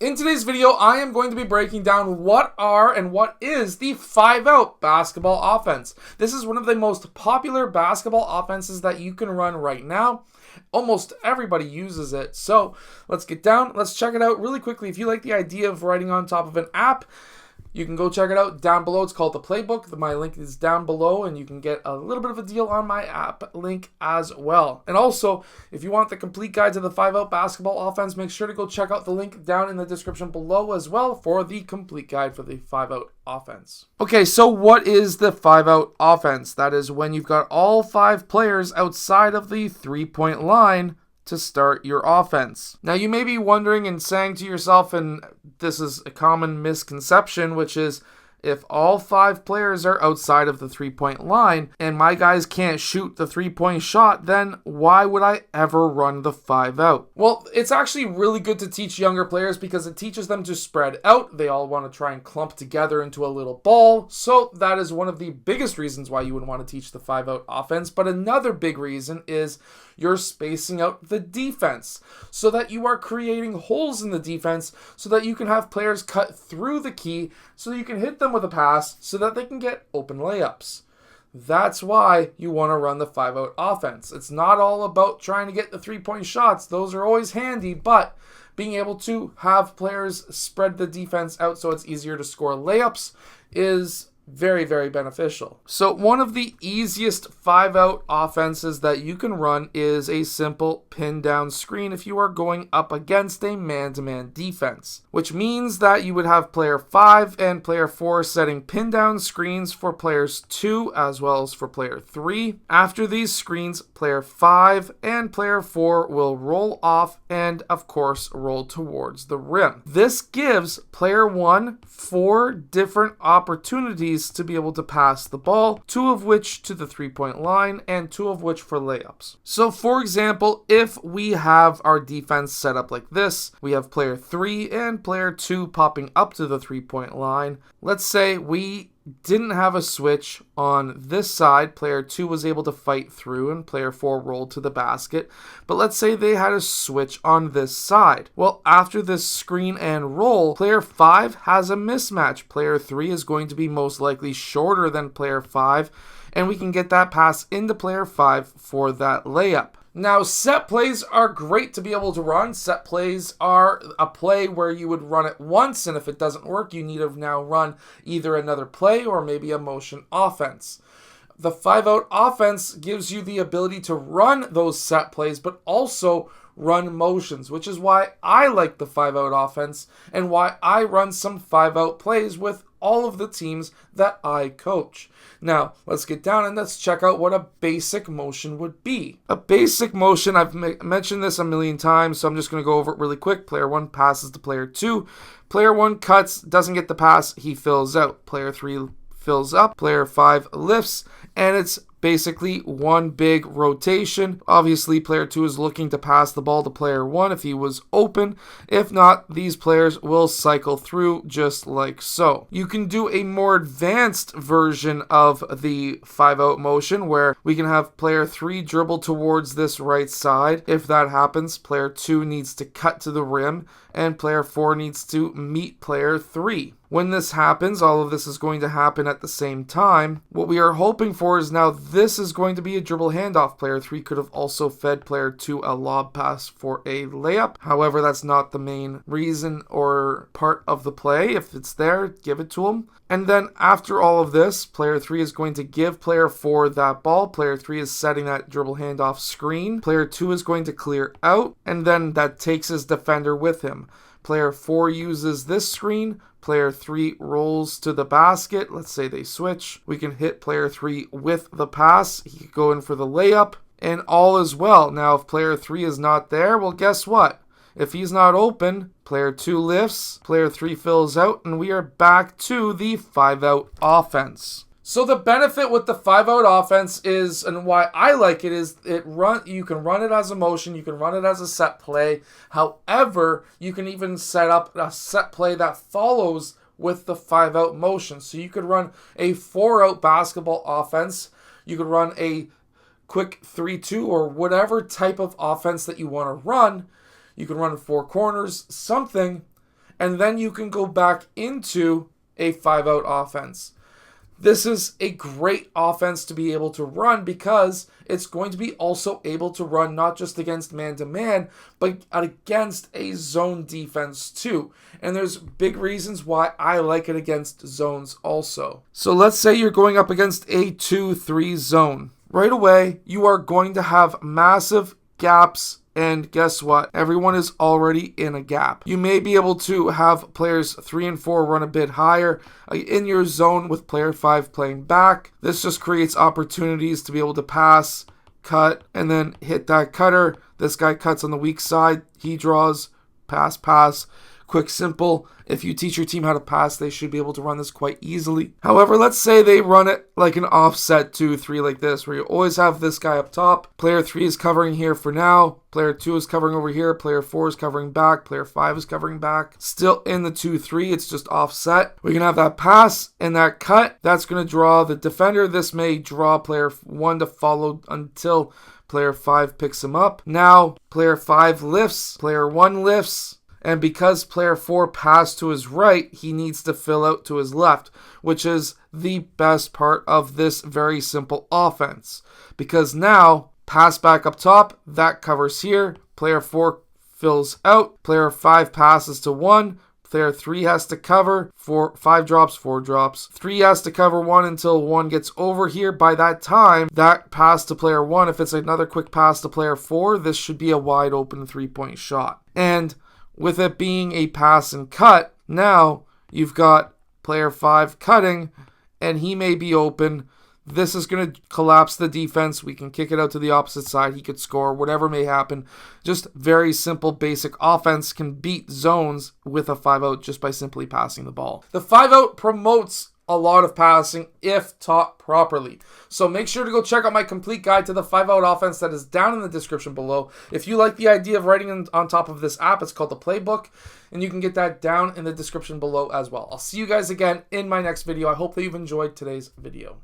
In today's video, I am going to be breaking down what are and what is the 5-out basketball offense. This is one of the most popular basketball offenses that you can run right now. Almost everybody uses it. So let's get down. Let's check it out really quickly. If you like the idea of writing on top of an app, you can go check it out down below. It's called the Playbook. My link is down below, and you can get a little bit of a deal on my app link as well. And also, if you want the complete guide to the 5-out basketball offense, make sure to go check out the link down in the description below as well for the complete guide for the 5-out offense. Okay, so what is the 5-out offense? That is when you've got all 5 players outside of the 3-point line to start your offense. Now you may be wondering and saying to yourself, and this is a common misconception, which is if all 5 players are outside of the 3-point line and my guys can't shoot the 3-point shot, then why would I ever run the 5-out? Well, it's actually really good to teach younger players because it teaches them to spread out. They all want to try and clump together into a little ball. So that is one of the biggest reasons why you would want to teach the 5-out offense. But another big reason is you're spacing out the defense so that you are creating holes in the defense so that you can have players cut through the key so you can hit them with a pass so that they can get open layups. That's why you want to run the 5-out offense. It's not all about trying to get the 3-point shots. Those are always handy, but being able to have players spread the defense out so it's easier to score layups is very, very beneficial. So one of the easiest 5-out offenses that you can run is a simple pin down screen if you are going up against a man-to-man defense, which means that you would have player 5 and player 4 setting pin down screens for players 2 as well as for player 3. After these screens, player 5 and player 4 will roll off and of course roll towards the rim. This gives player 1 4 different opportunities to be able to pass the ball, 2 of which to the 3-point line and 2 of which for layups. So for example, if we have our defense set up like this, we have player 3 and player 2 popping up to the 3-point line. Let's say we didn't have a switch on this side. Player 2 was able to fight through and player 4 rolled to the basket. But let's say they had a switch on this side. Well, after this screen and roll, player 5 has a mismatch. Player 3 is going to be most likely shorter than player 5, and we can get that pass into player 5 for that layup. Now, set plays are great to be able to run. Set plays are a play where you would run it once, and if it doesn't work, you need to now run either another play or maybe a motion offense. The 5-out offense gives you the ability to run those set plays, but also run motions, which is why I like the 5-out offense and why I run some 5-out plays with all of the teams that I coach. Now, let's get down and let's check out what a basic motion would be. A basic motion, I've mentioned this a million times, so I'm just going to go over it really quick. Player 1 passes to player 2. Player 1 cuts, doesn't get the pass, he fills out. Player 3 fills up. Player 5 lifts, and it's basically one big rotation. Obviously, player 2 is looking to pass the ball to player 1 if he was open. If not, these players will cycle through just like so. You can do a more advanced version of the 5-out motion where we can have player 3 dribble towards this right side. If that happens, player 2 needs to cut to the rim and player 4 needs to meet player 3. When this happens, all of this is going to happen at the same time. What we are hoping for is now this is going to be a dribble handoff. Player 3 could have also fed player 2 a lob pass for a layup. However, that's not the main reason or part of the play. If it's there, give it to him. And then after all of this, player 3 is going to give player 4 that ball. Player 3 is setting that dribble handoff screen. Player 2 is going to clear out, and then that takes his defender with him. Player 4 uses this screen. Player 3 rolls to the basket. Let's say they switch. We can hit player 3 with the pass. He could go in for the layup, and all is well. Now, if player 3 is not there, well, guess what? If he's not open, player 2 lifts, player 3 fills out, and we are back to the 5-out offense. So the benefit with the 5-out offense is, and why I like it, is you can run it as a motion, you can run it as a set play. However, you can even set up a set play that follows with the 5-out motion. So you could run a 4-out basketball offense. You could run a quick 3-2 or whatever type of offense that you want to run. You can run 4 corners, something. and then you can go back into a 5-out offense. This is a great offense to be able to run because it's going to be also able to run not just against man-to-man, but against a zone defense too. And there's big reasons why I like it against zones also. So let's say you're going up against a 2-3 zone. Right away, you are going to have massive gaps. And guess what? Everyone is already in a gap. You may be able to have players 3 and 4 run a bit higher in your zone with player 5 playing back. This just creates opportunities to be able to pass, cut, and then hit that cutter. This guy cuts on the weak side. He draws, pass, pass. Quick, simple. If you teach your team how to pass, they should be able to run this quite easily. However, let's say they run it like an offset 2-3 like this, where you always have this guy up top. Player 3 is covering here for now. Player 2 is covering over here. Player 4 is covering back. Player 5 is covering back. Still in the 2-3. It's just offset. We can have that pass and that cut. That's going to draw the defender. This may draw player 1 to follow until player 5 picks him up. Now, player 5 lifts. Player 1 lifts. And because player 4 passed to his right, he needs to fill out to his left, which is the best part of this very simple offense. Because now, pass back up top, that covers here. Player 4 fills out. Player 5 passes to 1. Player 3 has to cover. 5 drops, 4 drops. 3 has to cover 1 until 1 gets over here. By that time, that pass to player 1, if it's another quick pass to player 4, this should be a wide open 3-point shot. And with it being a pass and cut, now you've got player 5 cutting, and he may be open. This is going to collapse the defense. We can kick it out to the opposite side. He could score, whatever may happen. Just very simple, basic offense can beat zones with a 5-out just by simply passing the ball. The 5-out promotes a lot of passing if taught properly. So make sure to go check out my complete guide to the 5-out offense that is down in the description below. If you like the idea of writing on top of this app, it's called the Playbook, and you can get that down in the description below as well. I'll see you guys again in my next video. I hope that you've enjoyed today's video.